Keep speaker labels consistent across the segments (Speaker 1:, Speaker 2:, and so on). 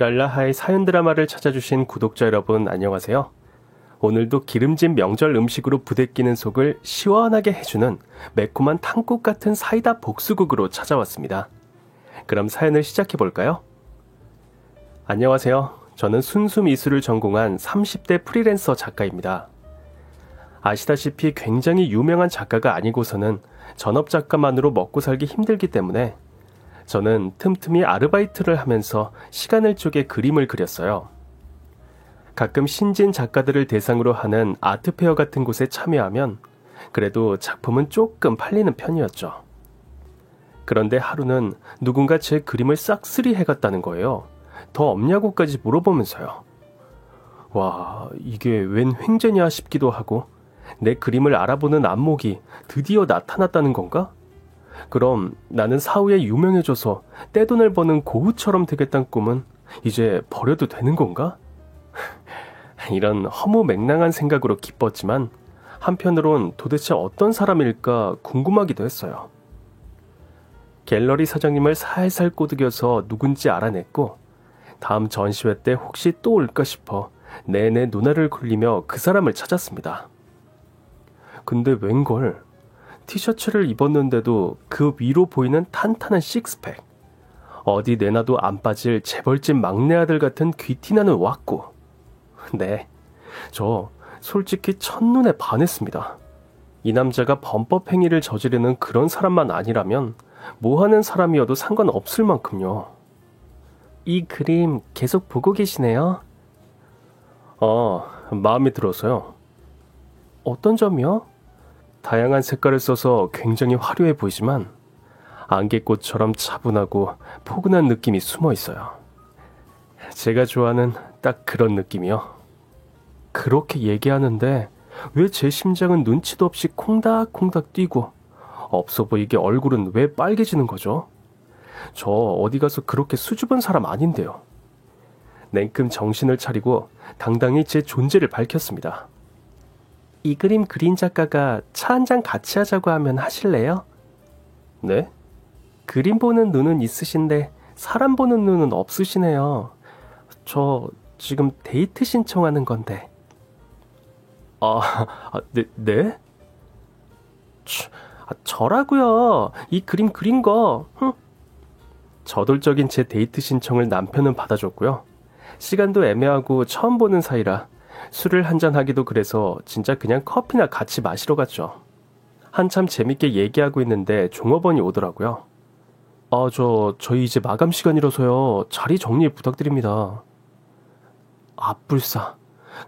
Speaker 1: 랄라하의 사연 드라마를 찾아주신 구독자 여러분 안녕하세요. 오늘도 기름진 명절 음식으로 부대끼는 속을 시원하게 해주는 매콤한 탕국 같은 사이다 복수국으로 찾아왔습니다. 그럼 사연을 시작해볼까요? 안녕하세요. 저는 순수 미술을 전공한 30대 프리랜서 작가입니다. 아시다시피 굉장히 유명한 작가가 아니고서는 전업 작가만으로 먹고 살기 힘들기 때문에 저는 틈틈이 아르바이트를 하면서 시간을 쪼개 그림을 그렸어요. 가끔 신진 작가들을 대상으로 하는 아트페어 같은 곳에 참여하면 그래도 작품은 조금 팔리는 편이었죠. 그런데 하루는 누군가 제 그림을 싹쓸이 해갔다는 거예요. 더 없냐고까지 물어보면서요. 와, 이게 웬 횡재냐 싶기도 하고 내 그림을 알아보는 안목이 드디어 나타났다는 건가? 그럼 나는 사후에 유명해져서 떼돈을 버는 고흐처럼 되겠다는 꿈은 이제 버려도 되는 건가? 이런 허무맹랑한 생각으로 기뻤지만 한편으론 도대체 어떤 사람일까 궁금하기도 했어요. 갤러리 사장님을 살살 꼬드겨서 누군지 알아냈고 다음 전시회 때 혹시 또 올까 싶어 내내 눈알을 굴리며 그 사람을 찾았습니다. 근데 웬걸 티셔츠를 입었는데도 그 위로 보이는 탄탄한 식스팩, 어디 내놔도 안 빠질 재벌집 막내 아들 같은 귀티나는 왁구. 네, 저 솔직히 첫눈에 반했습니다. 이 남자가 범법 행위를 저지르는 그런 사람만 아니라면 뭐하는 사람이어도 상관없을 만큼요. 이 그림 계속 보고 계시네요? 마음에 들어서요. 어떤 점이요? 다양한 색깔을 써서 굉장히 화려해 보이지만 안개꽃처럼 차분하고 포근한 느낌이 숨어 있어요. 제가 좋아하는 딱 그런 느낌이요. 그렇게 얘기하는데 왜 제 심장은 눈치도 없이 콩닥콩닥 뛰고 없어 보이게 얼굴은 왜 빨개지는 거죠? 저 어디 가서 그렇게 수줍은 사람 아닌데요. 냉큼 정신을 차리고 당당히 제 존재를 밝혔습니다. 이 그림 그린 작가가 차 한잔 같이 하자고 하면 하실래요? 네? 그림 보는 눈은 있으신데 사람 보는 눈은 없으시네요. 저 지금 데이트 신청하는 건데. 네? 저라고요. 이 그림 그린 거. 저돌적인 제 데이트 신청을 남편은 받아줬고요. 시간도 애매하고 처음 보는 사이라 술을 한잔 하기도 그래서 진짜 그냥 커피나 같이 마시러 갔죠. 한참 재밌게 얘기하고 있는데 종업원이 오더라고요. 저희 이제 마감 시간이라서요. 자리 정리 부탁드립니다. 불싸.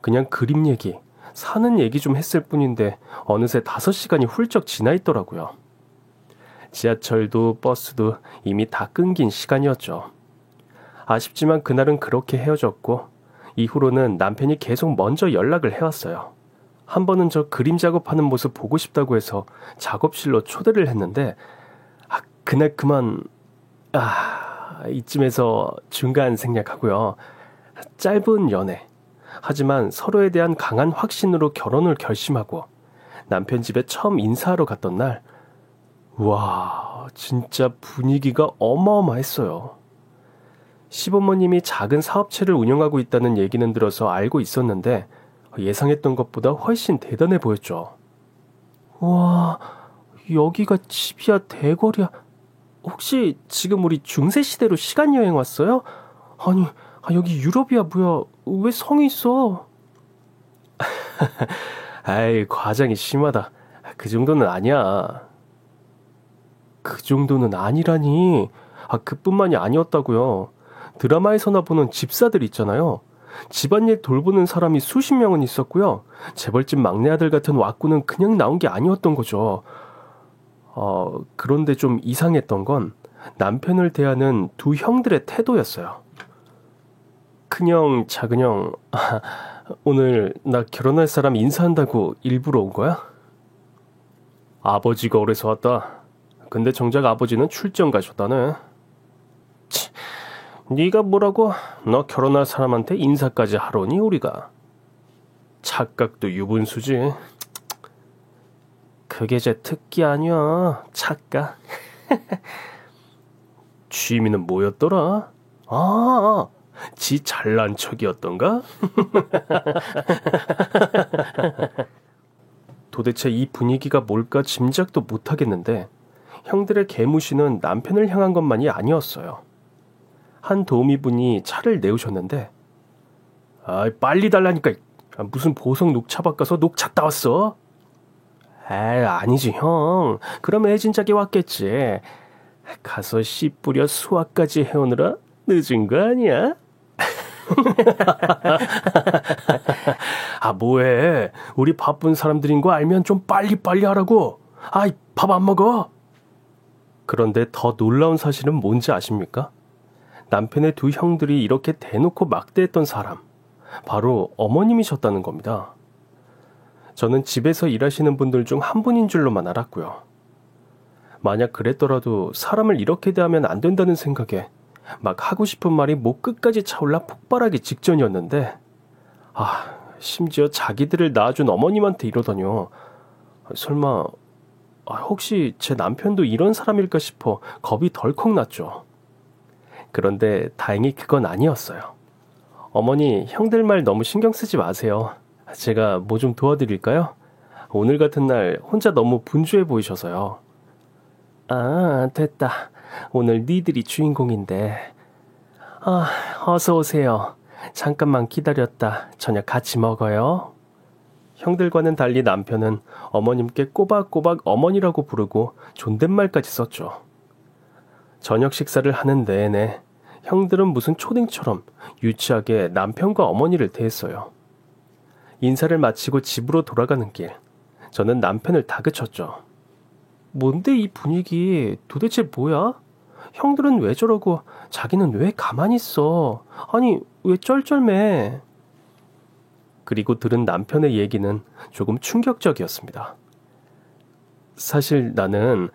Speaker 1: 그냥 그림 얘기, 사는 얘기 좀 했을 뿐인데 어느새 5시간이 훌쩍 지나 있더라고요. 지하철도 버스도 이미 다 끊긴 시간이었죠. 아쉽지만 그날은 그렇게 헤어졌고 이후로는 남편이 계속 먼저 연락을 해왔어요. 한 번은 저 그림 작업하는 모습 보고 싶다고 해서 작업실로 초대를 했는데 그날 그만 이쯤에서 중간 생략하고요. 짧은 연애. 하지만 서로에 대한 강한 확신으로 결혼을 결심하고 남편 집에 처음 인사하러 갔던 날 와, 진짜 분위기가 어마어마했어요. 시부모님이 작은 사업체를 운영하고 있다는 얘기는 들어서 알고 있었는데 예상했던 것보다 훨씬 대단해 보였죠. 와, 여기가 집이야 대거리야. 혹시 지금 우리 중세시대로 시간여행 왔어요? 아니, 여기 유럽이야 뭐야. 왜 성이 있어? 아이, 과장이 심하다. 그 정도는 아니야. 그 정도는 아니라니. 그뿐만이 아니었다고요. 드라마에서나 보는 집사들 있잖아요. 집안일 돌보는 사람이 수십 명은 있었고요. 재벌집 막내 아들 같은 왁구는 그냥 나온 게 아니었던 거죠. 그런데 좀 이상했던 건 남편을 대하는 두 형들의 태도였어요. 큰형, 작은형, 오늘 나 결혼할 사람 인사한다고 일부러 온 거야? 아버지가 오래서 왔다. 근데 정작 아버지는 출장 가셨다네. 네가 뭐라고? 너 결혼할 사람한테 인사까지 하러니 우리가. 착각도 유분수지. 그게 제 특기 아니야. 착각. 취미는 뭐였더라? 지 잘난 척이었던가? 도대체 이 분위기가 뭘까 짐작도 못하겠는데 형들의 개무시는 남편을 향한 것만이 아니었어요. 한 도우미분이 차를 내오셨는데 빨리 달라니까 무슨 보석 녹차 바꿔서 녹차 따왔어? 아니지 형. 그럼 애진작에 왔겠지. 가서 씨 뿌려 수확까지 해오느라 늦은 거 아니야? 뭐해. 우리 바쁜 사람들인 거 알면 좀 빨리빨리 하라고. 밥 안 먹어? 그런데 더 놀라운 사실은 뭔지 아십니까? 남편의 두 형들이 이렇게 대놓고 막대했던 사람, 바로 어머님이셨다는 겁니다. 저는 집에서 일하시는 분들 중 한 분인 줄로만 알았고요. 만약 그랬더라도 사람을 이렇게 대하면 안 된다는 생각에 막 하고 싶은 말이 목 끝까지 차올라 폭발하기 직전이었는데 심지어 자기들을 낳아준 어머님한테 이러다뇨. 설마 혹시 제 남편도 이런 사람일까 싶어 겁이 덜컥 났죠. 그런데 다행히 그건 아니었어요. 어머니, 형들 말 너무 신경 쓰지 마세요. 제가 뭐 좀 도와드릴까요? 오늘 같은 날 혼자 너무 분주해 보이셔서요. 됐다. 오늘 니들이 주인공인데. 어서 오세요. 잠깐만 기다렸다. 저녁 같이 먹어요. 형들과는 달리 남편은 어머님께 꼬박꼬박 어머니라고 부르고 존댓말까지 썼죠. 저녁 식사를 하는 내내 형들은 무슨 초딩처럼 유치하게 남편과 어머니를 대했어요. 인사를 마치고 집으로 돌아가는 길, 저는 남편을 다그쳤죠. 뭔데 이 분위기? 도대체 뭐야? 형들은 왜 저러고 자기는 왜 가만히 있어? 아니, 왜 쩔쩔매? 그리고 들은 남편의 얘기는 조금 충격적이었습니다. 사실 나는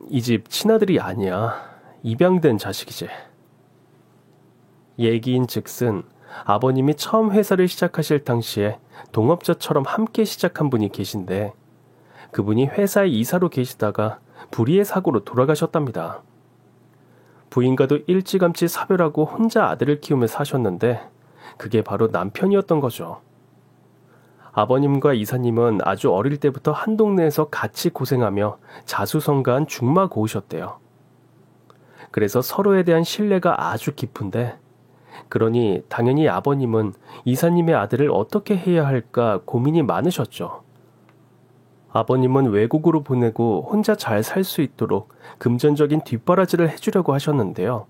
Speaker 1: 이 집 친아들이 아니야. 입양된 자식이지. 얘기인 즉슨 아버님이 처음 회사를 시작하실 당시에 동업자처럼 함께 시작한 분이 계신데 그분이 회사에 이사로 계시다가 불의의 사고로 돌아가셨답니다. 부인과도 일찌감치 사별하고 혼자 아들을 키우며 사셨는데 그게 바로 남편이었던 거죠. 아버님과 이사님은 아주 어릴 때부터 한 동네에서 같이 고생하며 자수성가한 중마고우셨대요. 그래서 서로에 대한 신뢰가 아주 깊은데 그러니 당연히 아버님은 이사님의 아들을 어떻게 해야 할까 고민이 많으셨죠. 아버님은 외국으로 보내고 혼자 잘 살 수 있도록 금전적인 뒷바라지를 해주려고 하셨는데요.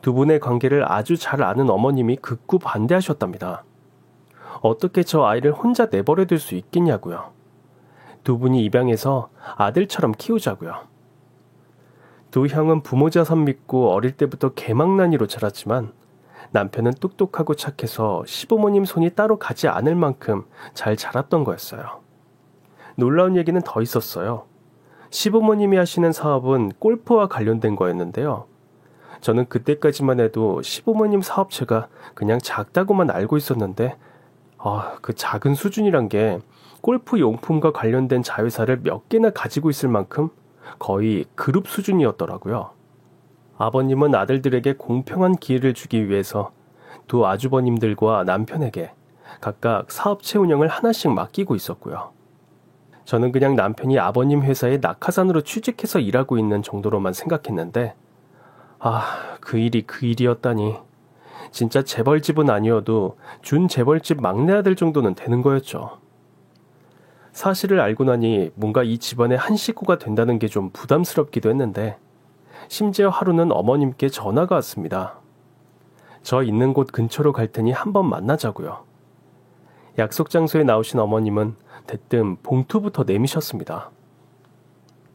Speaker 1: 두 분의 관계를 아주 잘 아는 어머님이 극구 반대하셨답니다. 어떻게 저 아이를 혼자 내버려둘 수 있겠냐고요. 두 분이 입양해서 아들처럼 키우자고요. 두 형은 부모자선 믿고 어릴 때부터 개망난이로 자랐지만 남편은 똑똑하고 착해서 시부모님 손이 따로 가지 않을 만큼 잘 자랐던 거였어요. 놀라운 얘기는 더 있었어요. 시부모님이 하시는 사업은 골프와 관련된 거였는데요. 저는 그때까지만 해도 시부모님 사업체가 그냥 작다고만 알고 있었는데 그 작은 수준이란 게 골프 용품과 관련된 자회사를 몇 개나 가지고 있을 만큼 거의 그룹 수준이었더라고요. 아버님은 아들들에게 공평한 기회를 주기 위해서 두 아주버님들과 남편에게 각각 사업체 운영을 하나씩 맡기고 있었고요. 저는 그냥 남편이 아버님 회사에 낙하산으로 취직해서 일하고 있는 정도로만 생각했는데 그 일이 그 일이었다니. 진짜 재벌집은 아니어도 준 재벌집 막내 아들 정도는 되는 거였죠. 사실을 알고 나니 뭔가 이 집안의 한 식구가 된다는 게 좀 부담스럽기도 했는데 심지어 하루는 어머님께 전화가 왔습니다. 저 있는 곳 근처로 갈 테니 한번 만나자고요. 약속 장소에 나오신 어머님은 대뜸 봉투부터 내미셨습니다.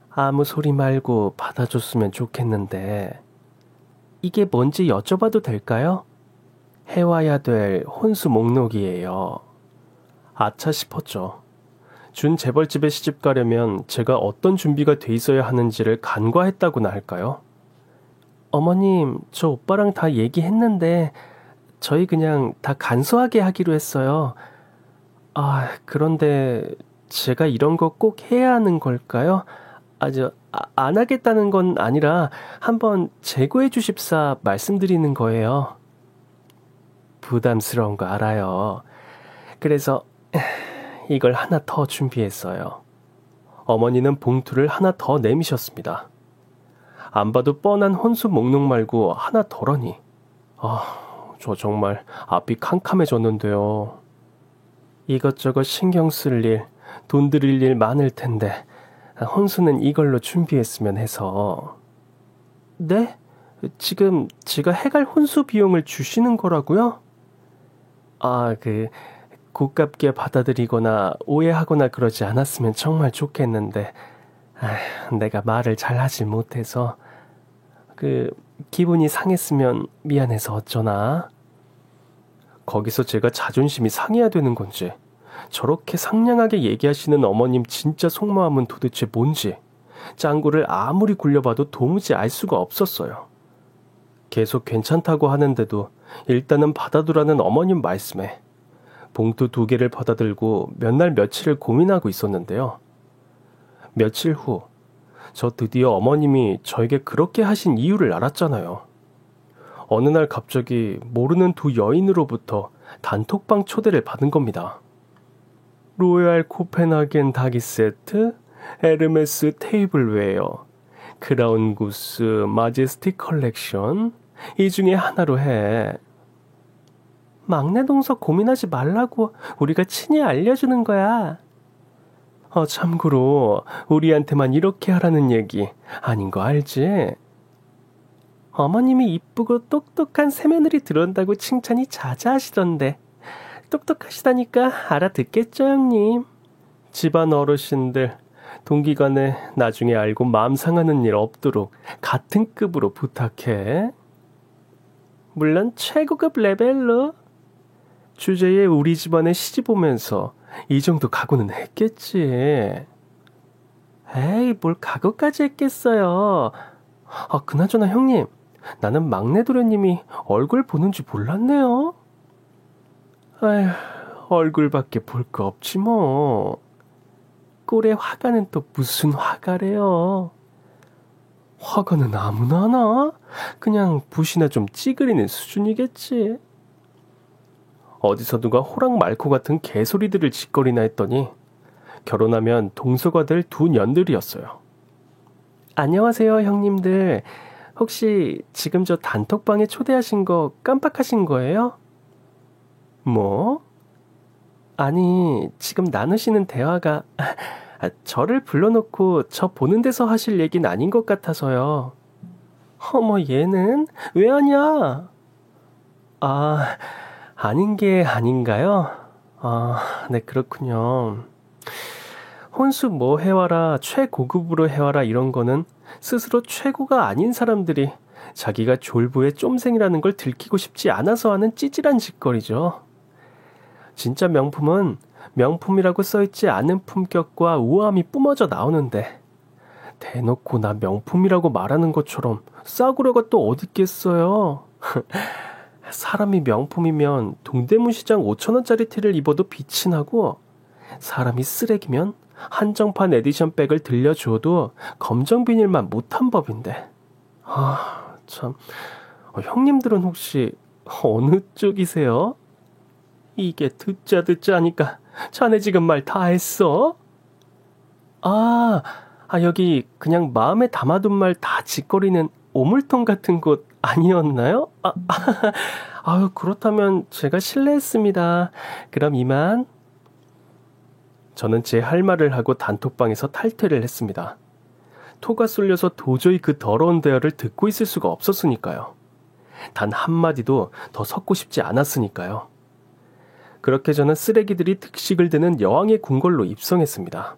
Speaker 1: 아무 소리 말고 받아줬으면 좋겠는데 이게 뭔지 여쭤봐도 될까요? 해와야 될 혼수 목록이에요. 아차 싶었죠. 준 재벌집에 시집 가려면 제가 어떤 준비가 돼 있어야 하는지를 간과했다고나 할까요? 어머님, 저 오빠랑 다 얘기했는데 저희 그냥 다 간소하게 하기로 했어요. 그런데 제가 이런 거 꼭 해야 하는 걸까요? 안 하겠다는 건 아니라 한번 재고해 주십사 말씀드리는 거예요. 부담스러운 거 알아요. 그래서 이걸 하나 더 준비했어요. 어머니는 봉투를 하나 더 내미셨습니다. 안 봐도 뻔한 혼수 목록 말고 하나 더라니. 저 정말 앞이 캄캄해졌는데요. 이것저것 신경 쓸 일, 돈 들일 일 많을 텐데 혼수는 이걸로 준비했으면 해서. 네? 지금 제가 해갈 혼수 비용을 주시는 거라고요? 고깝게 받아들이거나 오해하거나 그러지 않았으면 정말 좋겠는데 내가 말을 잘하지 못해서 기분이 상했으면 미안해서 어쩌나. 거기서 제가 자존심이 상해야 되는 건지, 저렇게 상냥하게 얘기하시는 어머님 진짜 속마음은 도대체 뭔지 짱구를 아무리 굴려봐도 도무지 알 수가 없었어요. 계속 괜찮다고 하는데도 일단은 받아두라는 어머님 말씀에 봉투 2개를 받아들고 몇 날 며칠을 고민하고 있었는데요. 며칠 후, 저 드디어 어머님이 저에게 그렇게 하신 이유를 알았잖아요. 어느 날 갑자기 모르는 2 여인으로부터 단톡방 초대를 받은 겁니다. 로얄 코펜하겐 닭이 세트, 에르메스 테이블웨어, 크라운 구스 마제스틱 컬렉션, 이 중에 하나로 해. 막내 동서 고민하지 말라고 우리가 친히 알려주는 거야. 참고로 우리한테만 이렇게 하라는 얘기 아닌 거 알지? 어머님이 이쁘고 똑똑한 새며느리 들어온다고 칭찬이 자자하시던데 똑똑하시다니까 알아듣겠죠, 형님? 집안 어르신들 동기간에 나중에 알고 마음 상하는 일 없도록 같은 급으로 부탁해. 물론 최고급 레벨로. 주제에 우리 집안에 시집 오면서 이 정도 각오는 했겠지. 에이, 뭘 각오까지 했겠어요. 그나저나 형님, 나는 막내 도련님이 얼굴 보는지 몰랐네요. 아휴, 얼굴밖에 볼 거 없지 뭐. 꼴의 화가는 또 무슨 화가래요. 화가는 아무나 하나? 그냥 붓이나 좀 찌그리는 수준이겠지. 어디서 누가 호랑 말코 같은 개소리들을 짓거리나 했더니 결혼하면 동서가 될 2 년들이었어요. 안녕하세요, 형님들. 혹시 지금 저 단톡방에 초대하신 거 깜빡하신 거예요? 뭐? 아니, 지금 나누시는 대화가 저를 불러놓고 저 보는 데서 하실 얘기는 아닌 것 같아서요. 어머, 얘는 왜 하냐? 아닌 게 아닌가요? 네, 그렇군요. 혼수 뭐 해와라, 최고급으로 해와라 이런 거는 스스로 최고가 아닌 사람들이 자기가 졸부의 쫌생이라는 걸 들키고 싶지 않아서 하는 찌질한 짓거리죠. 진짜 명품은 명품이라고 써있지 않은 품격과 우아함이 뿜어져 나오는데 대놓고 나 명품이라고 말하는 것처럼 싸구려가 또 어디 있겠어요. 사람이 명품이면 동대문 시장 5,000원짜리 티를 입어도 빛이 나고, 사람이 쓰레기면 한정판 에디션 백을 들려줘도 검정 비닐만 못한 법인데. 참, 형님들은 혹시 어느 쪽이세요? 이게 듣자 하니까 자네 지금 말 다 했어? 여기 그냥 마음에 담아둔 말 다 짓거리는 오물통 같은 곳 아니었나요? 그렇다면 제가 실례했습니다. 그럼 이만. 저는 제 할 말을 하고 단톡방에서 탈퇴를 했습니다. 토가 쏠려서 도저히 그 더러운 대화를 듣고 있을 수가 없었으니까요. 단 한마디도 더 섞고 싶지 않았으니까요. 그렇게 저는 쓰레기들이 득식을 드는 여왕의 궁궐로 입성했습니다.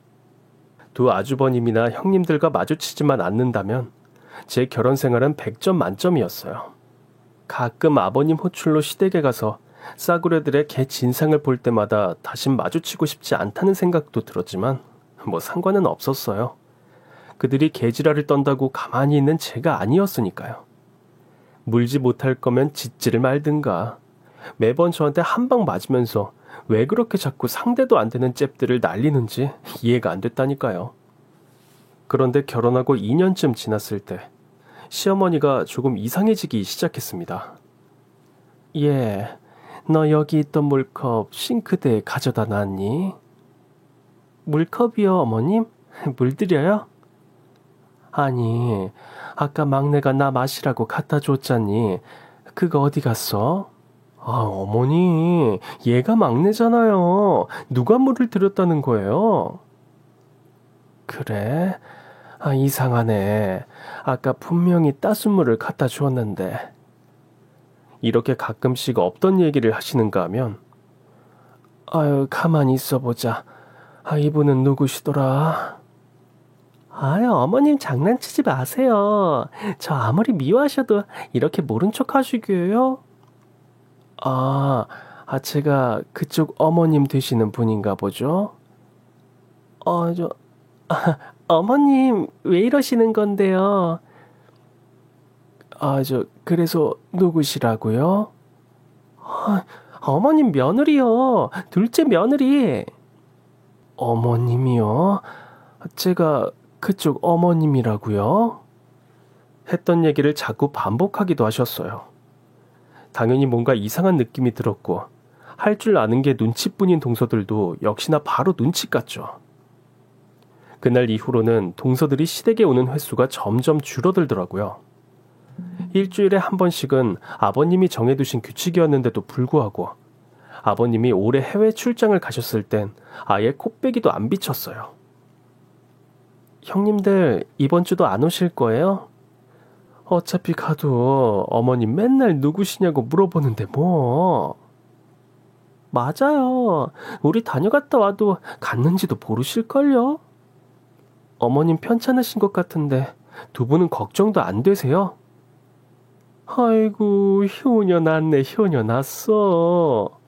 Speaker 1: 2 아주버님이나 형님들과 마주치지만 않는다면 제 결혼 생활은 100점 만점이었어요. 가끔 아버님 호출로 시댁에 가서 싸구려들의 개 진상을 볼 때마다 다신 마주치고 싶지 않다는 생각도 들었지만 뭐 상관은 없었어요. 그들이 개지랄을 떤다고 가만히 있는 제가 아니었으니까요. 물지 못할 거면 짖지를 말든가. 매번 저한테 한 방 맞으면서 왜 그렇게 자꾸 상대도 안 되는 잽들을 날리는지 이해가 안 됐다니까요. 그런데 결혼하고 2년쯤 지났을 때 시어머니가 조금 이상해지기 시작했습니다. 예, 너 여기 있던 물컵 싱크대에 가져다 놨니? 물컵이요, 어머님? 물 드려요? 아니, 아까 막내가 나 마시라고 갖다 줬잖니. 그거 어디 갔어? 아, 어머니, 얘가 막내잖아요. 누가 물을 드렸다는 거예요? 그래? 아, 이상하네. 아까 분명히 따순 물을 갖다 주었는데. 이렇게 가끔씩 없던 얘기를 하시는가 하면, 아유, 가만히 있어보자. 아, 이분은 누구시더라? 아유, 어머님 장난치지 마세요. 저 아무리 미워하셔도 이렇게 모른 척 하시게요? 제가 그쪽 어머님 되시는 분인가 보죠? 어, 저, 어머님, 왜 이러시는 건데요? 그래서 누구시라고요? 어머님 며느리요. 둘째 며느리. 어머님이요? 제가 그쪽 어머님이라고요? 했던 얘기를 자꾸 반복하기도 하셨어요. 당연히 뭔가 이상한 느낌이 들었고 할 줄 아는 게 눈치뿐인 동서들도 역시나 바로 눈치 깠죠. 그날 이후로는 동서들이 시댁에 오는 횟수가 점점 줄어들더라고요. 일주일에 한 번씩은 아버님이 정해두신 규칙이었는데도 불구하고 아버님이 올해 해외 출장을 가셨을 땐 아예 코빼기도 안 비쳤어요. 형님들 이번 주도 안 오실 거예요? 어차피 가도 어머님 맨날 누구시냐고 물어보는데 뭐. 맞아요. 우리 다녀갔다 와도 갔는지도 모르실걸요? 어머님 편찮으신 것 같은데 두 분은 걱정도 안 되세요? 아이고, 효녀 났네, 효녀 났어.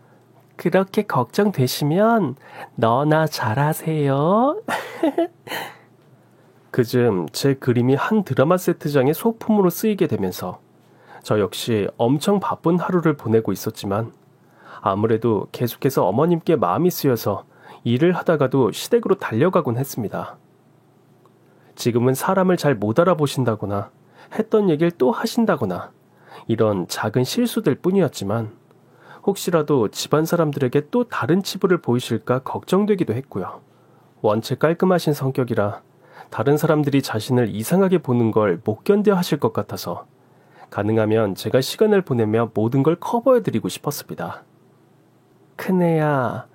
Speaker 1: 그렇게 걱정되시면 너나 잘하세요. 그즘 제 그림이 한 드라마 세트장의 소품으로 쓰이게 되면서 저 역시 엄청 바쁜 하루를 보내고 있었지만 아무래도 계속해서 어머님께 마음이 쓰여서 일을 하다가도 시댁으로 달려가곤 했습니다. 지금은 사람을 잘 못 알아보신다거나 했던 얘기를 또 하신다거나 이런 작은 실수들 뿐이었지만 혹시라도 집안 사람들에게 또 다른 치부를 보이실까 걱정되기도 했고요. 원체 깔끔하신 성격이라 다른 사람들이 자신을 이상하게 보는 걸 못 견뎌 하실 것 같아서 가능하면 제가 시간을 보내며 모든 걸 커버해드리고 싶었습니다. 큰애야,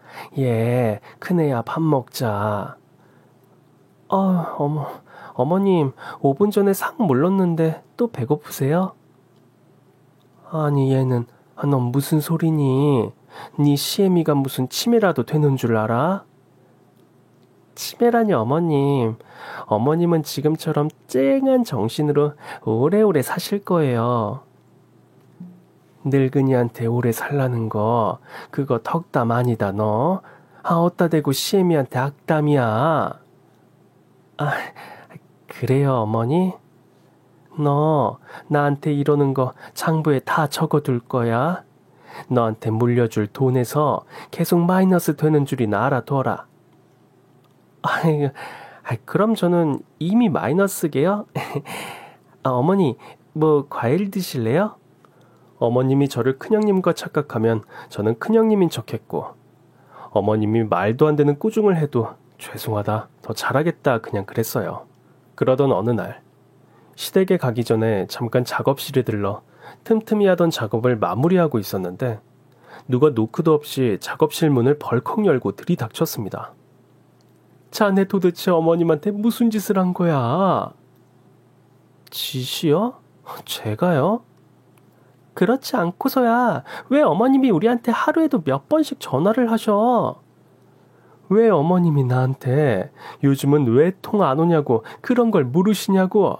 Speaker 1: 큰애야 밥 먹자. 어머님 5분 전에 상 물렀는데 또 배고프세요? 아니 얘는 넌 무슨 소리니? 네 시애미가 무슨 치매라도 되는 줄 알아? 치매라니 어머님. 어머님은 지금처럼 쨍한 정신으로 오래오래 사실 거예요. 늙은이한테 오래 살라는 거 그거 덕담 아니다 너. 어따 대고 시애미한테 악담이야. 그래요 어머니? 너 나한테 이러는 거 장부에 다 적어둘 거야. 너한테 물려줄 돈에서 계속 마이너스 되는 줄이나 알아둬라. 그럼 저는 이미 마이너스게요? 어머니, 뭐 과일 드실래요? 어머님이 저를 큰형님과 착각하면 저는 큰형님인 척했고 어머님이 말도 안 되는 꾸중을 해도 죄송하다, 더 잘하겠다 그냥 그랬어요. 그러던 어느 날 시댁에 가기 전에 잠깐 작업실에 들러 틈틈이 하던 작업을 마무리하고 있었는데 누가 노크도 없이 작업실 문을 벌컥 열고 들이닥쳤습니다. 자네 도대체 어머님한테 무슨 짓을 한 거야? 짓이요? 제가요? 그렇지 않고서야 왜 어머님이 우리한테 하루에도 몇 번씩 전화를 하셔? 왜 어머님이 나한테 요즘은 왜 통 안 오냐고 그런 걸 물으시냐고?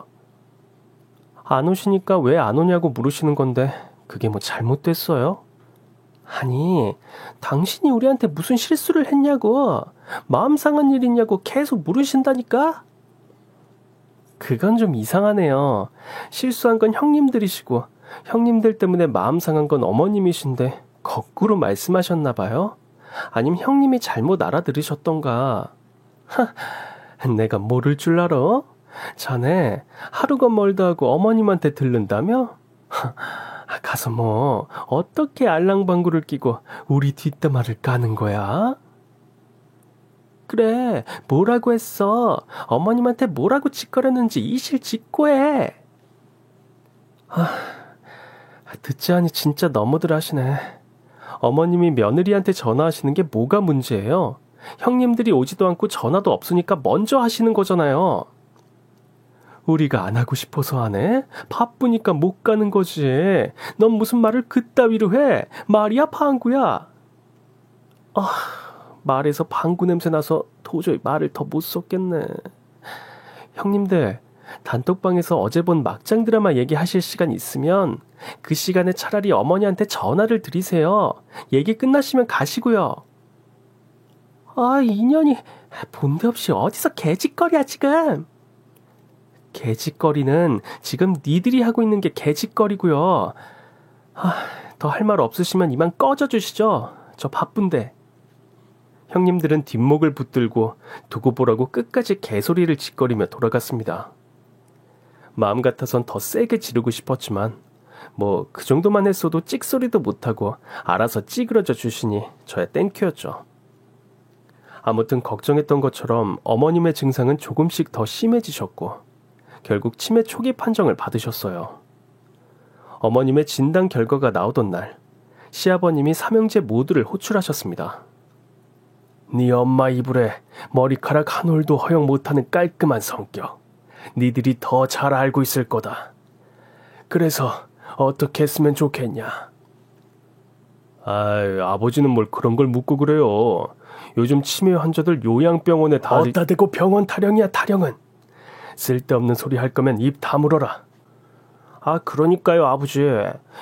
Speaker 1: 안 오시니까 왜 안 오냐고 물으시는 건데 그게 뭐 잘못됐어요? 아니, 당신이 우리한테 무슨 실수를 했냐고, 마음 상한 일 있냐고 계속 물으신다니까? 그건 좀 이상하네요. 실수한 건 형님들이시고 형님들 때문에 마음 상한 건 어머님이신데 거꾸로 말씀하셨나 봐요? 아니면 형님이 잘못 알아들으셨던가? 내가 모를 줄 알아? 자네 하루가 멀다 하고 어머님한테 들른다며? 가서 뭐 어떻게 알랑방구를 끼고 우리 뒷담화를 까는 거야? 그래, 뭐라고 했어? 어머님한테 뭐라고 짓거렸는지 이실직고해. 듣지 않니 진짜 너무들 하시네. 어머님이 며느리한테 전화하시는 게 뭐가 문제예요? 형님들이 오지도 않고 전화도 없으니까 먼저 하시는 거잖아요. 우리가 안 하고 싶어서 하네? 바쁘니까 못 가는 거지. 넌 무슨 말을 그따위로 해? 말이야 방구야. 말에서 방구 냄새 나서 도저히 말을 더 못 쏟겠네. 형님들, 단톡방에서 어제 본 막장 드라마 얘기하실 시간 있으면 그 시간에 차라리 어머니한테 전화를 드리세요. 얘기 끝나시면 가시고요. 인연이 본데 없이 어디서 개짓거리야 지금. 개짓거리는 지금 니들이 하고 있는 게 개짓거리고요. 더 할 말 없으시면 이만 꺼져주시죠. 저 바쁜데. 형님들은 뒷목을 붙들고 두고 보라고 끝까지 개소리를 짓거리며 돌아갔습니다. 마음 같아선 더 세게 지르고 싶었지만 뭐 그 정도만 했어도 찍소리도 못하고 알아서 찌그러져 주시니 저야 땡큐였죠. 아무튼 걱정했던 것처럼 어머님의 증상은 조금씩 더 심해지셨고 결국 치매 초기 판정을 받으셨어요. 어머님의 진단 결과가 나오던 날 시아버님이 삼형제 모두를 호출하셨습니다. 네 엄마 이불에 머리카락 한 올도 허용 못하는 깔끔한 성격. 니들이 더 잘 알고 있을 거다. 그래서 어떻게 했으면 좋겠냐? 아버지는 뭘 그런 걸 묻고 그래요. 요즘 치매 환자들 요양병원에 다 어디다 대고 병원 타령이야 타령은. 쓸데없는 소리 할 거면 입 다물어라. 그러니까요 아버지.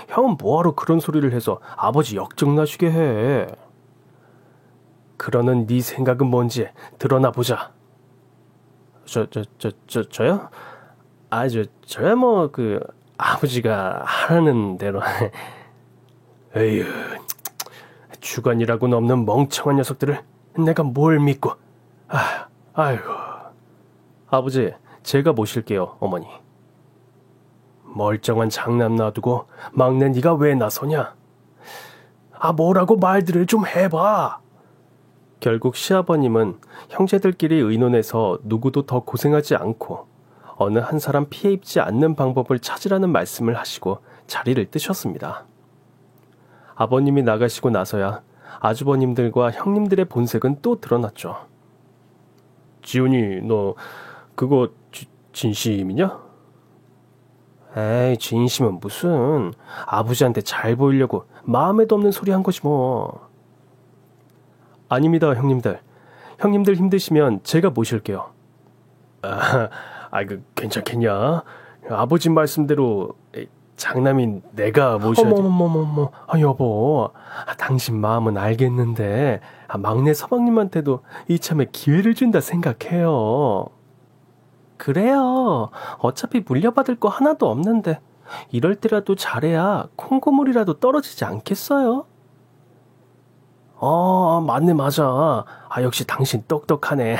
Speaker 1: 형은 뭐하러 그런 소리를 해서 아버지 역정나시게 해. 그러는 네 생각은 뭔지 드러나 보자. 저요? 저야 뭐 아버지가 하라는 대로. 에휴, 주관이라고는 없는 멍청한 녀석들을 내가 뭘 믿고. 아이고. 아버지, 제가 모실게요, 어머니. 멀쩡한 장남 놔두고 막내 네가 왜 나서냐? 뭐라고 말들을 좀 해봐. 결국 시아버님은 형제들끼리 의논해서 누구도 더 고생하지 않고 어느 한 사람 피해 입지 않는 방법을 찾으라는 말씀을 하시고 자리를 뜨셨습니다. 아버님이 나가시고 나서야 아주버님들과 형님들의 본색은 또 드러났죠. 지훈이, 너 그거 진심이냐? 에이, 진심은 무슨. 아버지한테 잘 보이려고 마음에도 없는 소리 한 거지 뭐. 아닙니다, 형님들. 형님들 힘드시면 제가 모실게요. 괜찮겠냐? 아버지 말씀대로 장남인 내가 모셔야지. 어머머머머, 여보. 당신 마음은 알겠는데 막내 서방님한테도 이참에 기회를 준다 생각해요. 그래요. 어차피 물려받을 거 하나도 없는데 이럴 때라도 잘해야 콩고물이라도 떨어지지 않겠어요? 맞네, 맞아. 역시 당신 똑똑하네.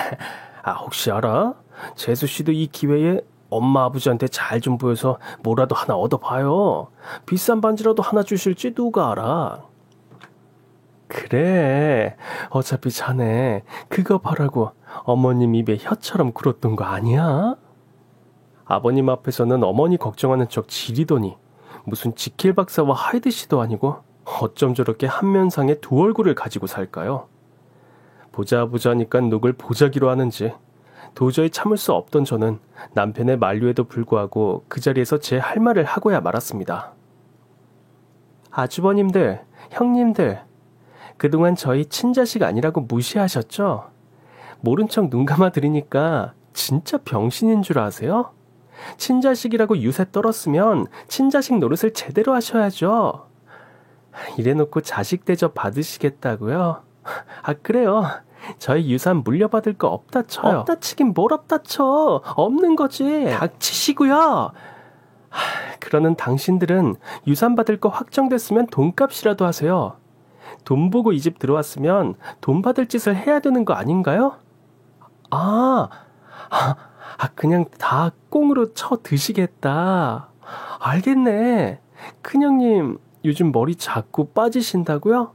Speaker 1: 혹시 알아? 재수씨도 이 기회에 엄마 아버지한테 잘 좀 보여서 뭐라도 하나 얻어봐요. 비싼 반지라도 하나 주실지 누가 알아. 그래, 어차피 자네 그거 바라고 어머님 입에 혀처럼 굴었던 거 아니야? 아버님 앞에서는 어머니 걱정하는 척 지리더니 무슨 지킬 박사와 하이드 씨도 아니고 어쩜 저렇게 한 면상에 두 얼굴을 가지고 살까요? 보자 하니까 누굴 보자기로 하는지 도저히 참을 수 없던 저는 남편의 만류에도 불구하고 그 자리에서 제 할 말을 하고야 말았습니다. 아주버님들, 형님들, 그동안 저희 친자식 아니라고 무시하셨죠? 모른 척 눈 감아드리니까 진짜 병신인 줄 아세요? 친자식이라고 유세 떨었으면 친자식 노릇을 제대로 하셔야죠. 이래놓고 자식 대접 받으시겠다고요? 그래요. 저희 유산 물려받을 거 없다 쳐요. 없다 치긴 뭘 없다 쳐. 없는 거지. 닥치시고요. 그러는 당신들은 유산 받을 거 확정됐으면 돈값이라도 하세요. 돈 보고 이 집 들어왔으면 돈 받을 짓을 해야 되는 거 아닌가요? 그냥 다 꽁으로 쳐 드시겠다. 알겠네. 큰형님, 요즘 머리 자꾸 빠지신다고요?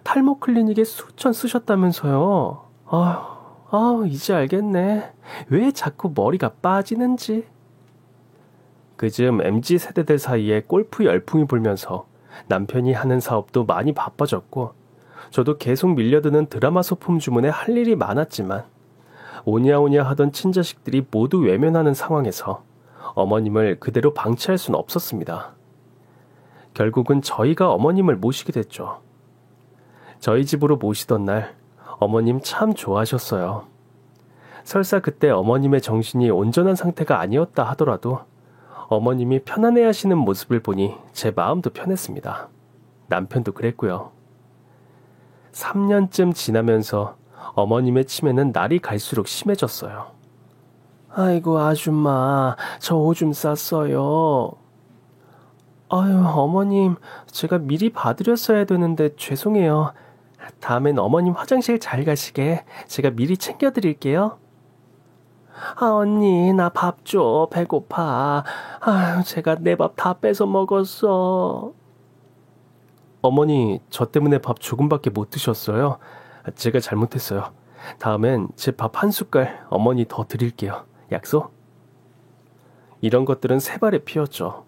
Speaker 1: 탈모 클리닉에 수천 쓰셨다면서요. 이제 알겠네. 왜 자꾸 머리가 빠지는지. 그즘 MZ세대들 사이에 골프 열풍이 불면서 남편이 하는 사업도 많이 바빠졌고, 저도 계속 밀려드는 드라마 소품 주문에 할 일이 많았지만, 오냐오냐 하던 친자식들이 모두 외면하는 상황에서 어머님을 그대로 방치할 순 없었습니다. 결국은 저희가 어머님을 모시게 됐죠. 저희 집으로 모시던 날 어머님 참 좋아하셨어요. 설사 그때 어머님의 정신이 온전한 상태가 아니었다 하더라도 어머님이 편안해 하시는 모습을 보니 제 마음도 편했습니다. 남편도 그랬고요. 3년쯤 지나면서 어머님의 치매는 날이 갈수록 심해졌어요. 아이고 아줌마, 저 오줌 쌌어요. 아유 어머님, 제가 미리 봐드렸어야 되는데 죄송해요. 다음엔 어머님 화장실 잘 가시게 제가 미리 챙겨드릴게요. 언니 나 밥 줘, 배고파. 제가 내 밥 다 뺏어 먹었어. 어머니, 저 때문에 밥 조금밖에 못 드셨어요. 제가 잘못했어요. 다음엔 제 밥 한 숟갈 어머니 더 드릴게요. 약속? 이런 것들은 새발에 피었죠.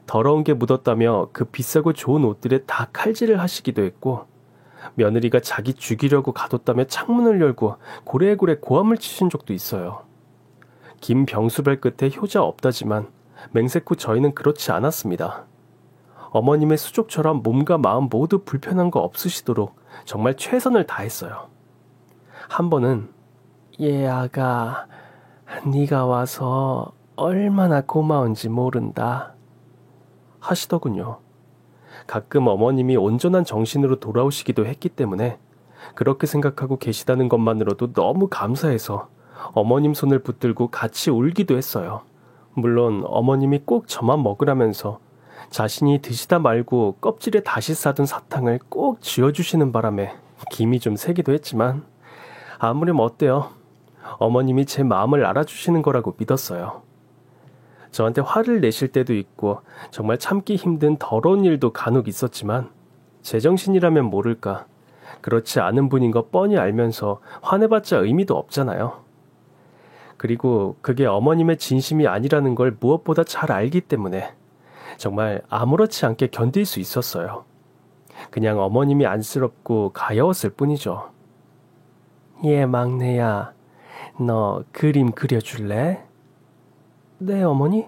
Speaker 1: 더러운 게 묻었다며 그 비싸고 좋은 옷들에 다 칼질을 하시기도 했고, 며느리가 자기 죽이려고 가뒀다며 창문을 열고 고래고래 고함을 치신 적도 있어요. 긴 병수발 끝에 효자 없다지만 맹세코 저희는 그렇지 않았습니다. 어머님의 수족처럼 몸과 마음 모두 불편한 거 없으시도록 정말 최선을 다했어요. 한 번은 아가, 네가 와서 얼마나 고마운지 모른다 하시더군요. 가끔 어머님이 온전한 정신으로 돌아오시기도 했기 때문에 그렇게 생각하고 계시다는 것만으로도 너무 감사해서 어머님 손을 붙들고 같이 울기도 했어요. 물론 어머님이 꼭 저만 먹으라면서 자신이 드시다 말고 껍질에 다시 싸둔 사탕을 꼭 쥐어주시는 바람에 김이 좀 새기도 했지만 아무렴 어때요? 어머님이 제 마음을 알아주시는 거라고 믿었어요. 저한테 화를 내실 때도 있고 정말 참기 힘든 더러운 일도 간혹 있었지만 제정신이라면 모를까, 그렇지 않은 분인 거 뻔히 알면서 화내봤자 의미도 없잖아요. 그리고 그게 어머님의 진심이 아니라는 걸 무엇보다 잘 알기 때문에 정말 아무렇지 않게 견딜 수 있었어요. 그냥 어머님이 안쓰럽고 가여웠을 뿐이죠. 막내야, 너 그림 그려줄래? 네, 어머니?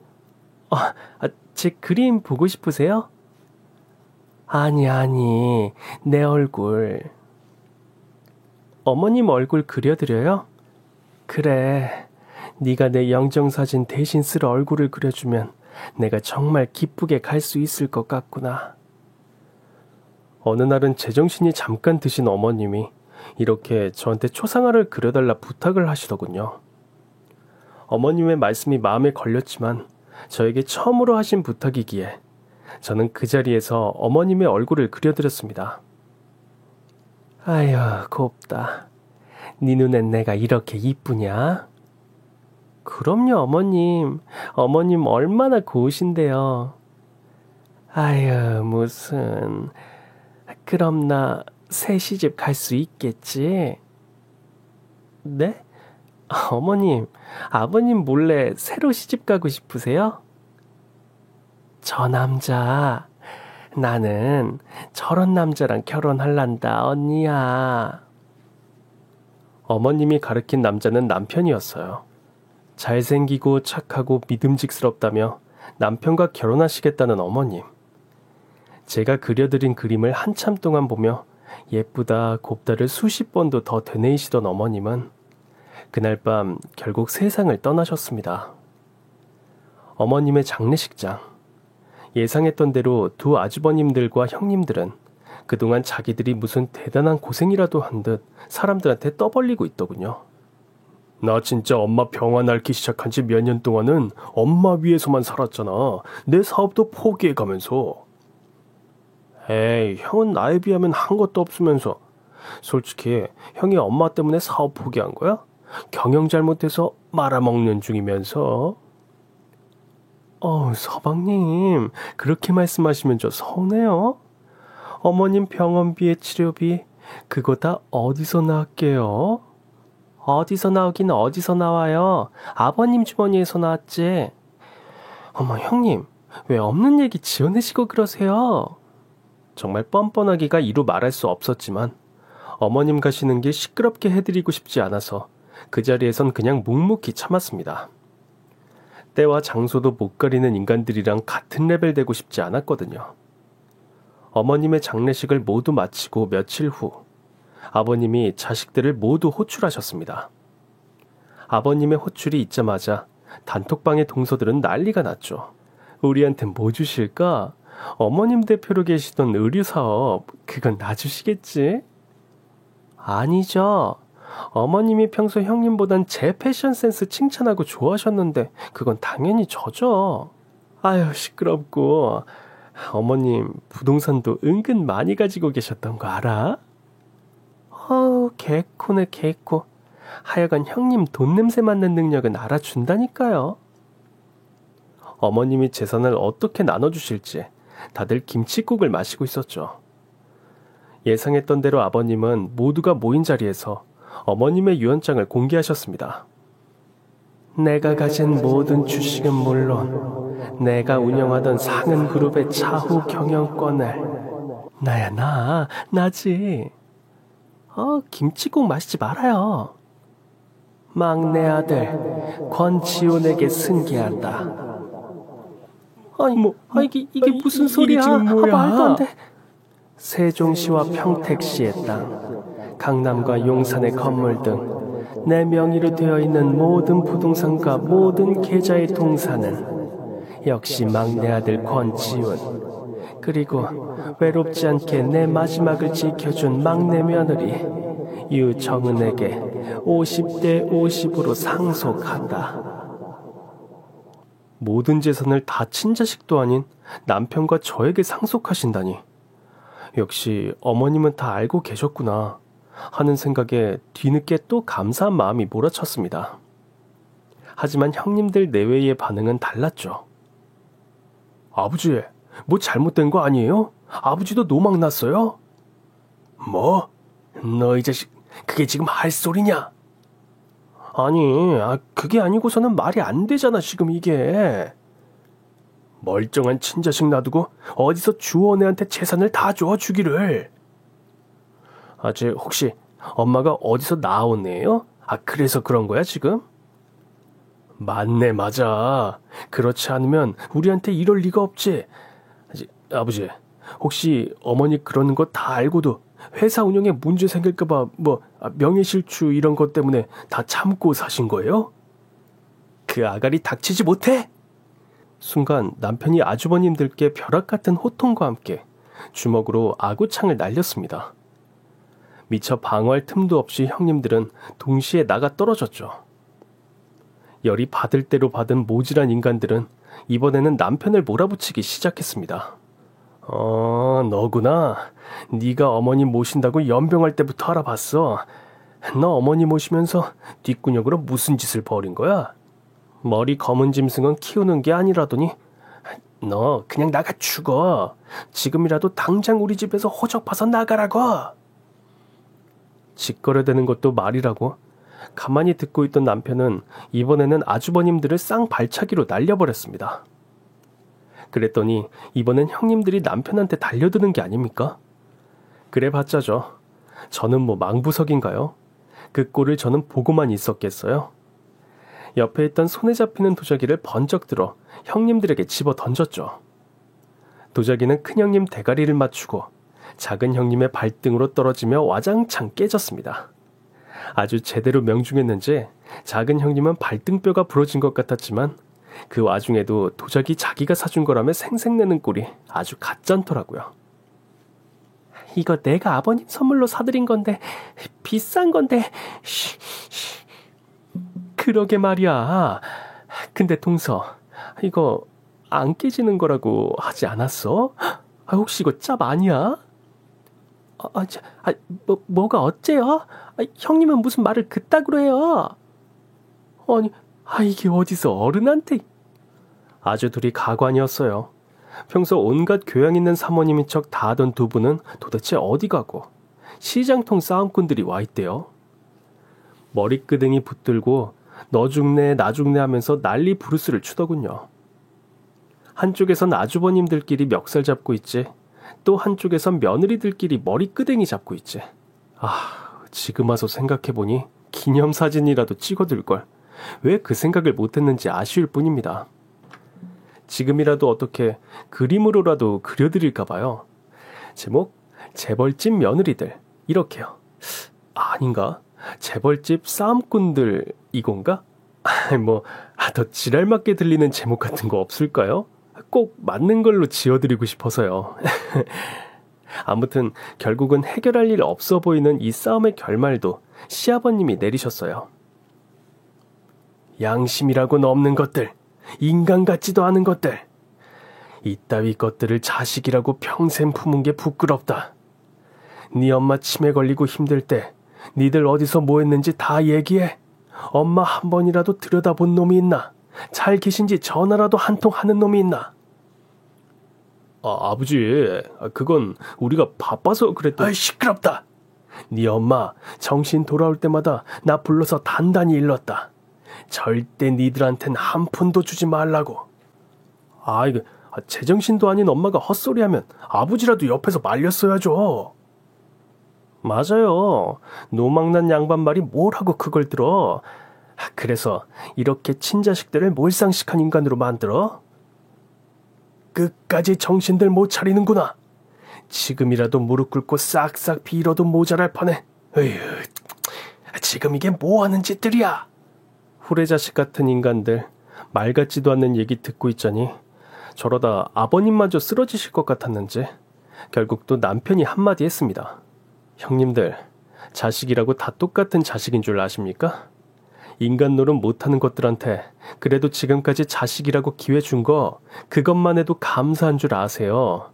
Speaker 1: 제 그림 보고 싶으세요? 아니, 내 얼굴. 어머님 얼굴 그려드려요? 그래, 네가 내 영정사진 대신 쓸 얼굴을 그려주면 내가 정말 기쁘게 갈 수 있을 것 같구나. 어느 날은 제정신이 잠깐 드신 어머님이 이렇게 저한테 초상화를 그려달라 부탁을 하시더군요. 어머님의 말씀이 마음에 걸렸지만 저에게 처음으로 하신 부탁이기에 저는 그 자리에서 어머님의 얼굴을 그려드렸습니다. 아휴, 곱다. 네 눈엔 내가 이렇게 이쁘냐? 그럼요, 어머님. 어머님 얼마나 고우신데요. 아휴, 무슨. 그럼 나 새 시집 갈 수 있겠지? 네? 어머님, 아버님 몰래 새로 시집 가고 싶으세요? 저 남자, 나는 저런 남자랑 결혼할란다, 언니야. 어머님이 가르친 남자는 남편이었어요. 잘생기고 착하고 믿음직스럽다며 남편과 결혼하시겠다는 어머님. 제가 그려드린 그림을 한참 동안 보며 예쁘다 곱다를 수십 번도 더 되뇌이시던 어머님은 그날 밤 결국 세상을 떠나셨습니다. 어머님의 장례식장. 예상했던 대로 두 아주버님들과 형님들은 그동안 자기들이 무슨 대단한 고생이라도 한 듯 사람들한테 떠벌리고 있더군요. 나 진짜 엄마 병원 앓기 시작한 지 몇 년 동안은 엄마 위해서만 살았잖아. 내 사업도 포기해가면서. 에이, 형은 나에 비하면 한 것도 없으면서. 솔직히 형이 엄마 때문에 사업 포기한 거야? 경영 잘못해서 말아먹는 중이면서. 서방님, 그렇게 말씀하시면 저 서운해요. 어머님 병원비에 치료비, 그거 다 어디서 나올게요? 어디서 나오긴 어디서 나와요? 아버님 주머니에서 나왔지. 어머, 형님, 왜 없는 얘기 지어내시고 그러세요? 정말 뻔뻔하기가 이루 말할 수 없었지만 어머님 가시는 길 시끄럽게 해드리고 싶지 않아서 그 자리에선 그냥 묵묵히 참았습니다. 때와 장소도 못 가리는 인간들이랑 같은 레벨 되고 싶지 않았거든요. 어머님의 장례식을 모두 마치고 며칠 후 아버님이 자식들을 모두 호출하셨습니다. 아버님의 호출이 있자마자 단톡방의 동서들은 난리가 났죠. 우리한테 뭐 주실까? 어머님 대표로 계시던 의류사업, 그건 놔주시겠지? 아니죠. 어머님이 평소 형님보단 제 패션 센스 칭찬하고 좋아하셨는데 그건 당연히 저죠. 아유, 시끄럽고. 어머님 부동산도 은근 많이 가지고 계셨던 거 알아? 개코네 개코. 하여간 형님 돈 냄새 맡는 능력은 알아준다니까요. 어머님이 재산을 어떻게 나눠주실지 다들 김칫국을 마시고 있었죠. 예상했던 대로 아버님은 모두가 모인 자리에서 어머님의 유언장을 공개하셨습니다. 내가 가진 모든 주식은 물론 내가 운영하던 상은그룹의 차후 경영권을. 나지. 김치국 마시지 말아요. 막내 아들 권지훈에게 승계한다. 이게 무슨 소리야?
Speaker 2: 이게 지금 뭐야?
Speaker 1: 말도 안 돼. 세종시와 평택시의 땅, 강남과 용산의 건물 등 내 명의로 되어 있는 모든 부동산과 모든 계좌의 동산은 역시 막내 아들 권지훈, 그리고 외롭지 않게 내 마지막을 지켜준 막내 며느리 유정은에게 50대 50으로 상속한다. 모든 재산을 다 친자식도 아닌 남편과 저에게 상속하신다니. 역시 어머님은 다 알고 계셨구나 하는 생각에 뒤늦게 또 감사한 마음이 몰아쳤습니다. 하지만 형님들 내외의 반응은 달랐죠. 아버지, 뭐 잘못된 거 아니에요? 아버지도 노망 났어요? 뭐? 너 이 자식, 그게 지금 할 소리냐? 아니, 그게 아니고서는 말이 안 되잖아, 지금 이게. 멀쩡한 친자식 놔두고 어디서 주원애한테 재산을 다 줘 주기를. 혹시 엄마가 어디서 나오네요? 그래서 그런 거야 지금? 맞네, 맞아. 그렇지 않으면 우리한테 이럴 리가 없지. 아버지, 혹시 어머니 그러는 거 다 알고도 회사 운영에 문제 생길까봐 명예실추 이런 것 때문에 다 참고 사신 거예요? 그 아가리 닥치지 못해? 순간 남편이 아주버님들께 벼락 같은 호통과 함께 주먹으로 아구창을 날렸습니다. 미처 방어할 틈도 없이 형님들은 동시에 나가 떨어졌죠. 열이 받을 대로 받은 모질한 인간들은 이번에는 남편을 몰아붙이기 시작했습니다. 너구나. 네가 어머니 모신다고 연병할 때부터 알아봤어. 너 어머니 모시면서 뒷구녕으로 무슨 짓을 벌인 거야? 머리 검은 짐승은 키우는 게 아니라더니 너 그냥 나가 죽어. 지금이라도 당장 우리 집에서 호적 파서 나가라고. 짓거려대는 것도 말이라고. 가만히 듣고 있던 남편은 이번에는 아주버님들을 쌍발차기로 날려버렸습니다. 그랬더니 이번엔 형님들이 남편한테 달려드는 게 아닙니까? 그래봤자죠. 저는 뭐 망부석인가요? 그 꼴을 저는 보고만 있었겠어요? 옆에 있던 손에 잡히는 도자기를 번쩍 들어 형님들에게 집어 던졌죠. 도자기는 큰형님 대가리를 맞추고 작은 형님의 발등으로 떨어지며 와장창 깨졌습니다. 아주 제대로 명중했는지 작은 형님은 발등뼈가 부러진 것 같았지만 그 와중에도 도자기 자기가 사준 거라며 생색내는 꼴이 아주 가짠더라고요. 이거 내가 아버님 선물로 사드린 건데 비싼 건데. 그러게 말이야. 근데 동서, 이거 안 깨지는 거라고 하지 않았어? 혹시 이거 짭 아니야? 뭐가 어째요? 형님은 무슨 말을 그따구로 해요? 아니, 이게 어디서 어른한테. 아주들이 가관이었어요. 평소 온갖 교양 있는 사모님인 척 다 하던 두 분은 도대체 어디 가고 시장통 싸움꾼들이 와 있대요. 머리끄댕이 붙들고 너 죽네 나 죽네 하면서 난리 부르스를 추더군요. 한쪽에선 아주버님들끼리 멱살 잡고 있지, 또 한쪽에선 며느리들끼리 머리끄댕이 잡고 있지. 지금 와서 생각해보니 기념사진이라도 찍어둘걸. 왜 그 생각을 못했는지 아쉬울 뿐입니다. 지금이라도 어떻게 그림으로라도 그려드릴까봐요. 제목, 재벌집 며느리들, 이렇게요. 아닌가? 재벌집 싸움꾼들, 이건가? 더 지랄맞게 들리는 제목 같은 거 없을까요? 꼭 맞는 걸로 지어드리고 싶어서요. 아무튼 결국은 해결할 일 없어 보이는 이 싸움의 결말도 시아버님이 내리셨어요. 양심이라고는 없는 것들, 인간 같지도 않은 것들, 이따위 것들을 자식이라고 평생 품은 게 부끄럽다. 네 엄마 치매 걸리고 힘들 때 니들 어디서 뭐 했는지 다 얘기해. 엄마 한 번이라도 들여다본 놈이 있나? 잘 계신지 전화라도 한 통 하는 놈이 있나? 아버지, 그건 우리가 바빠서 그랬던... 시끄럽다. 네 엄마 정신 돌아올 때마다 나 불러서 단단히 일렀다. 절대 니들한텐 한 푼도 주지 말라고. 이거 제정신도 아닌 엄마가 헛소리하면 아버지라도 옆에서 말렸어야죠. 맞아요. 노망난 양반 말이 뭘 하고 그걸 들어. 그래서 이렇게 친자식들을 몰상식한 인간으로 만들어? 끝까지 정신들 못 차리는구나. 지금이라도 무릎 꿇고 싹싹 빌어도 모자랄 판에. 에휴, 지금 이게 뭐 하는 짓들이야. 후레자식 같은 인간들, 말 같지도 않는 얘기 듣고 있자니 저러다 아버님마저 쓰러지실 것 같았는지 결국 또 남편이 한마디 했습니다. 형님들, 자식이라고 다 똑같은 자식인 줄 아십니까? 인간 노릇 못하는 것들한테 그래도 지금까지 자식이라고 기회 준 거, 그것만 해도 감사한 줄 아세요.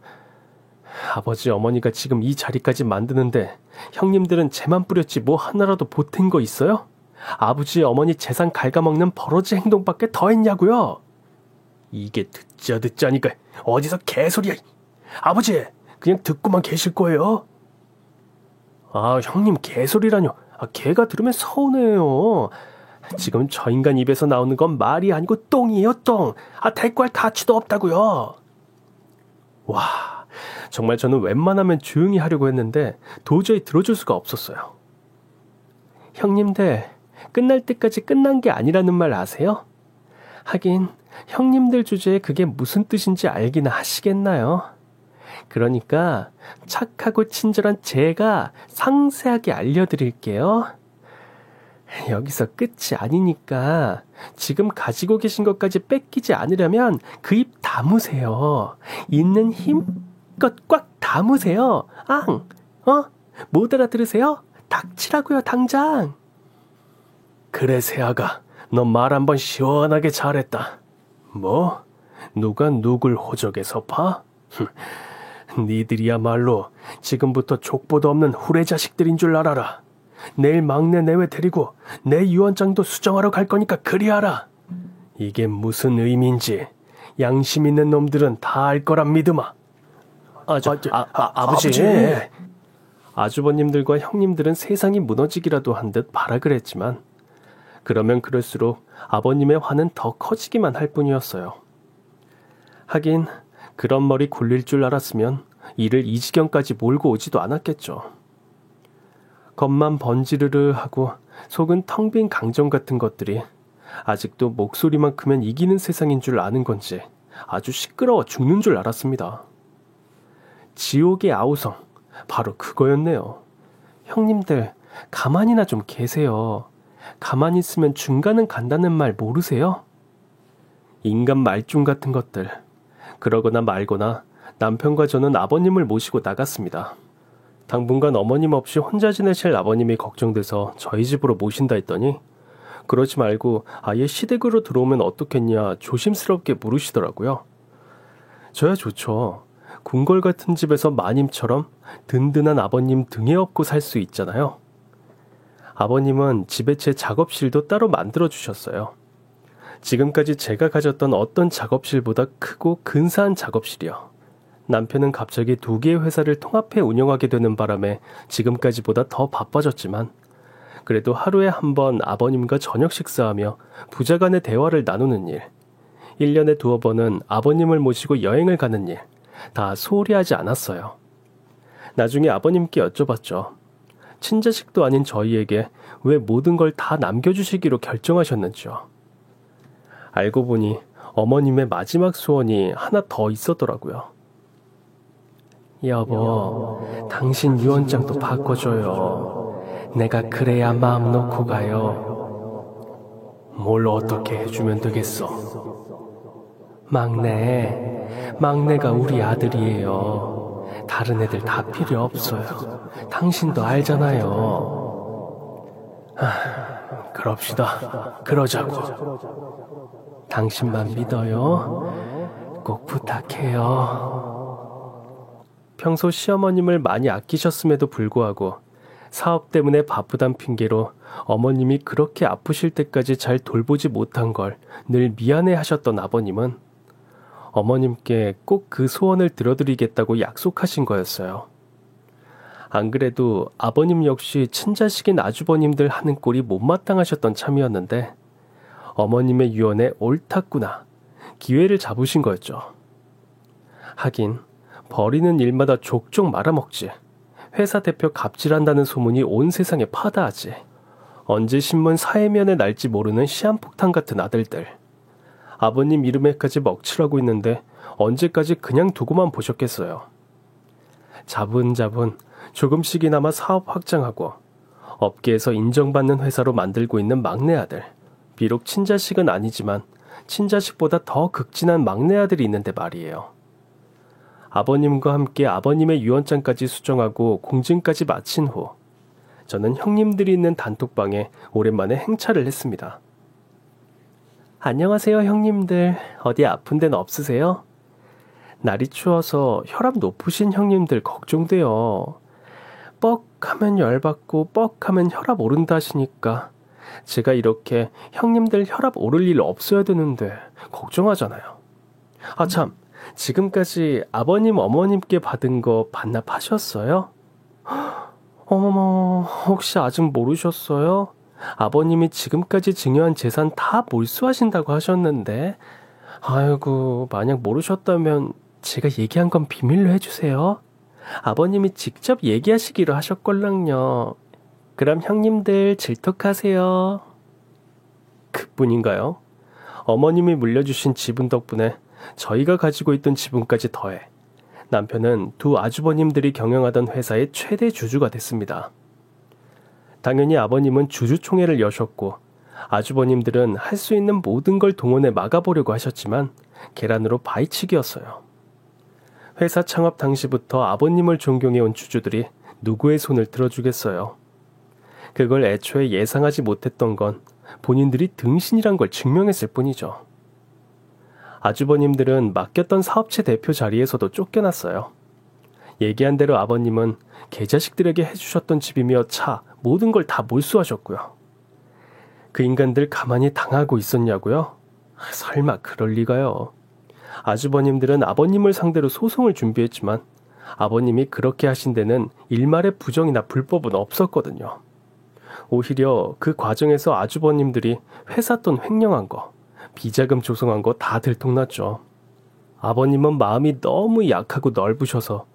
Speaker 1: 아버지 어머니가 지금 이 자리까지 만드는데 형님들은 재만 뿌렸지 뭐 하나라도 보탠 거 있어요? 아버지 어머니 재산 갉아먹는 버러지 행동밖에 더 했냐고요? 이게 듣자니까 어디서 개소리야. 아버지 그냥 듣고만 계실 거예요? 형님 개소리라뇨. 개가 들으면 서운해요. 지금 저 인간 입에서 나오는 건 말이 아니고 똥이에요, 똥. 대꾸할 가치도 없다고요. 와, 정말 저는 웬만하면 조용히 하려고 했는데 도저히 들어줄 수가 없었어요. 형님들, 끝날 때까지 끝난 게 아니라는 말 아세요? 하긴 형님들 주제에 그게 무슨 뜻인지 알기나 하시겠나요? 그러니까 착하고 친절한 제가 상세하게 알려드릴게요. 여기서 끝이 아니니까 지금 가지고 계신 것까지 뺏기지 않으려면 그 입 다무세요. 있는 힘껏 꽉 다무세요. 못 알아들으세요? 닥치라고요, 당장. 그래, 세아가, 너 말 한번 시원하게 잘했다. 뭐? 누가 누굴 호적에서 봐? 니들이야말로 지금부터 족보도 없는 후레자식들인 줄 알아라. 내일 막내 내외 데리고 내 유언장도 수정하러 갈 거니까 그리하라. 이게 무슨 의미인지 양심 있는 놈들은 다 알 거란 믿음아. 아버지. 아주버님들과 형님들은 세상이 무너지기라도 한 듯 발악을 했지만 그러면 그럴수록 아버님의 화는 더 커지기만 할 뿐이었어요. 하긴 그런 머리 굴릴 줄 알았으면 이를 이 지경까지 몰고 오지도 않았겠죠. 겉만 번지르르 하고 속은 텅 빈 강정 같은 것들이 아직도 목소리만 크면 이기는 세상인 줄 아는 건지 아주 시끄러워 죽는 줄 알았습니다. 지옥의 아우성, 바로 그거였네요. 형님들, 가만히나 좀 계세요. 가만히 있으면 중간은 간다는 말 모르세요? 인간 말종 같은 것들. 그러거나 말거나 남편과 저는 아버님을 모시고 나갔습니다. 당분간 어머님 없이 혼자 지내실 아버님이 걱정돼서 저희 집으로 모신다 했더니 그러지 말고 아예 시댁으로 들어오면 어떻겠냐 조심스럽게 물으시더라고요. 저야 좋죠. 궁궐 같은 집에서 마님처럼 든든한 아버님 등에 업고 살 수 있잖아요. 아버님은 집에 제 작업실도 따로 만들어 주셨어요. 지금까지 제가 가졌던 어떤 작업실보다 크고 근사한 작업실이요. 남편은 갑자기 2개의 회사를 통합해 운영하게 되는 바람에 지금까지보다 더 바빠졌지만 그래도 하루에 한 번 아버님과 저녁 식사하며 부자간의 대화를 나누는 일, 1년에 2번은 아버님을 모시고 여행을 가는 일, 다 소홀히 하지 않았어요. 나중에 아버님께 여쭤봤죠. 친자식도 아닌 저희에게 왜 모든 걸 다 남겨주시기로 결정하셨는지요. 알고 보니 어머님의 마지막 소원이 하나 더 있었더라고요. 여보, 당신 유언장도 바꿔줘요. 내가 그래야 마음 놓고 가요. 뭘 어떻게 해주면 되겠어? 막내가 우리 아들이에요. 다른 애들 다 필요 없어요. 당신도 알잖아요. 그럽시다. 그러자고. 당신만 믿어요. 꼭 부탁해요. 평소 시어머님을 많이 아끼셨음에도 불구하고 사업 때문에 바쁘단 핑계로 어머님이 그렇게 아프실 때까지 잘 돌보지 못한 걸 늘 미안해 하셨던 아버님은 어머님께 꼭 그 소원을 들어드리겠다고 약속하신 거였어요. 안 그래도 아버님 역시 친자식인 아주버님들 하는 꼴이 못마땅하셨던 참이었는데 어머님의 유언에 옳았구나, 기회를 잡으신 거였죠. 하긴 버리는 일마다 족족 말아먹지. 회사 대표 갑질한다는 소문이 온 세상에 파다하지. 언제 신문 사회면에 날지 모르는 시한폭탄 같은 아들들. 아버님 이름에까지 먹칠하고 있는데 언제까지 그냥 두고만 보셨겠어요. 자분자분 조금씩이나마 사업 확장하고 업계에서 인정받는 회사로 만들고 있는 막내 아들. 비록 친자식은 아니지만 친자식보다 더 극진한 막내 아들이 있는데 말이에요. 아버님과 함께 아버님의 유언장까지 수정하고 공증까지 마친 후 저는 형님들이 있는 단톡방에 오랜만에 행차를 했습니다. 안녕하세요 형님들. 어디 아픈 데는 없으세요? 날이 추워서 혈압 높으신 형님들 걱정돼요. 뻑 하면 열받고 뻑 하면 혈압 오른다 하시니까 제가 이렇게 형님들 혈압 오를 일 없어야 되는데 걱정하잖아요. 아 참, 지금까지 아버님 어머님께 받은 거 반납하셨어요? 어머머, 혹시 아직 모르셨어요? 아버님이 지금까지 증여한 재산 다 몰수하신다고 하셨는데. 아이고, 만약 모르셨다면 제가 얘기한 건 비밀로 해주세요. 아버님이 직접 얘기하시기로 하셨걸랑요. 그럼 형님들 질톡하세요. 그뿐인가요? 어머님이 물려주신 지분 덕분에 저희가 가지고 있던 지분까지 더해 남편은 2 아주버님들이 경영하던 회사의 최대 주주가 됐습니다. 당연히 아버님은 주주총회를 여셨고 아주버님들은 할 수 있는 모든 걸 동원해 막아보려고 하셨지만 계란으로 바위치기였어요. 회사 창업 당시부터 아버님을 존경해온 주주들이 누구의 손을 들어주겠어요. 그걸 애초에 예상하지 못했던 건 본인들이 등신이란 걸 증명했을 뿐이죠. 아주버님들은 맡겼던 사업체 대표 자리에서도 쫓겨났어요. 얘기한 대로 아버님은 계자식들에게 해주셨던 집이며 차, 모든 걸 다 몰수하셨고요. 그 인간들 가만히 당하고 있었냐고요? 설마 그럴 리가요. 아주버님들은 아버님을 상대로 소송을 준비했지만 아버님이 그렇게 하신 데는 일말의 부정이나 불법은 없었거든요. 오히려 그 과정에서 아주버님들이 회사 돈 횡령한 거, 비자금 조성한 거 다 들통났죠. 아버님은 마음이 너무 약하고 넓으셔서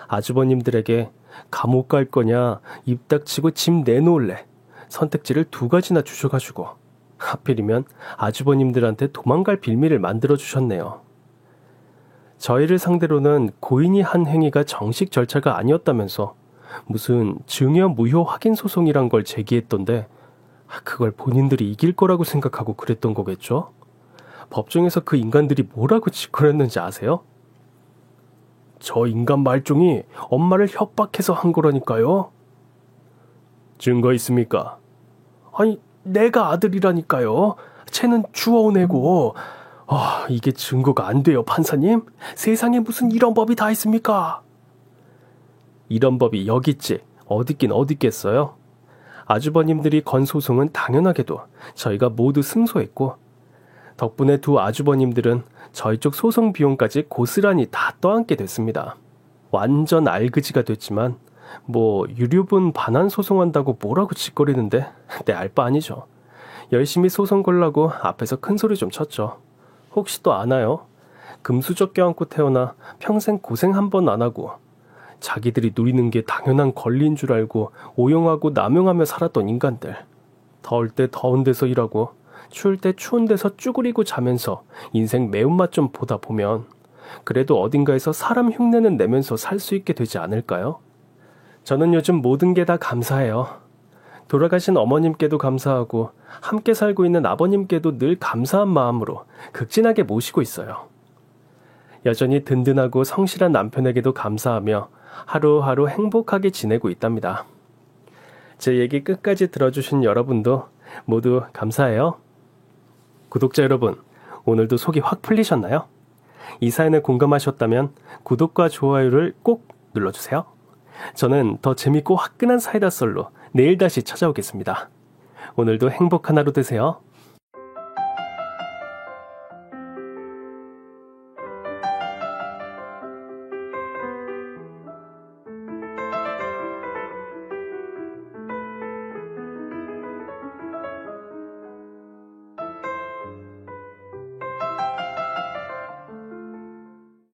Speaker 1: 아주버님들에게 감옥 갈 거냐, 입 닥치고 집 내놓을래, 선택지를 2가지나 주셔가지고 하필이면 아주버님들한테 도망갈 빌미를 만들어주셨네요. 저희를 상대로는 고인이 한 행위가 정식 절차가 아니었다면서 무슨 증여 무효 확인 소송이란 걸 제기했던데 그걸 본인들이 이길 거라고 생각하고 그랬던 거겠죠? 법정에서 그 인간들이 뭐라고 짓거렸는지 아세요? 저 인간 말종이 엄마를 협박해서 한 거라니까요. 증거 있습니까? 아니, 내가 아들이라니까요. 쟤는 주워온 애고. 이게 증거가 안 돼요, 판사님? 세상에 무슨 이런 법이 다 있습니까? 이런 법이 여기 있지 어딨긴 어딨겠어요? 아주버님들이 건 소송은 당연하게도 저희가 모두 승소했고, 덕분에 두 아주버님들은 저희 쪽 소송 비용까지 고스란히 다 떠안게 됐습니다. 완전 알그지가 됐지만 뭐 유류분 반환 소송한다고 뭐라고 짓거리는데 내 알 바 아니죠. 열심히 소송 걸라고 앞에서 큰 소리 좀 쳤죠. 혹시 또 아나요? 금수저 껴안고 태어나 평생 고생 한 번 안 하고 자기들이 누리는 게 당연한 권리인 줄 알고 오용하고 남용하며 살았던 인간들. 더울 때 더운 데서 일하고 추울 때 추운 데서 쭈그리고 자면서 인생 매운맛 좀 보다 보면 그래도 어딘가에서 사람 흉내는 내면서 살 수 있게 되지 않을까요? 저는 요즘 모든 게 다 감사해요. 돌아가신 어머님께도 감사하고 함께 살고 있는 아버님께도 늘 감사한 마음으로 극진하게 모시고 있어요. 여전히 든든하고 성실한 남편에게도 감사하며 하루하루 행복하게 지내고 있답니다. 제 얘기 끝까지 들어주신 여러분도 모두 감사해요. 구독자 여러분, 오늘도 속이 확 풀리셨나요? 이 사연에 공감하셨다면 구독과 좋아요를 꼭 눌러주세요. 저는 더 재밌고 화끈한 사이다 썰로 내일 다시 찾아오겠습니다. 오늘도 행복한 하루 되세요.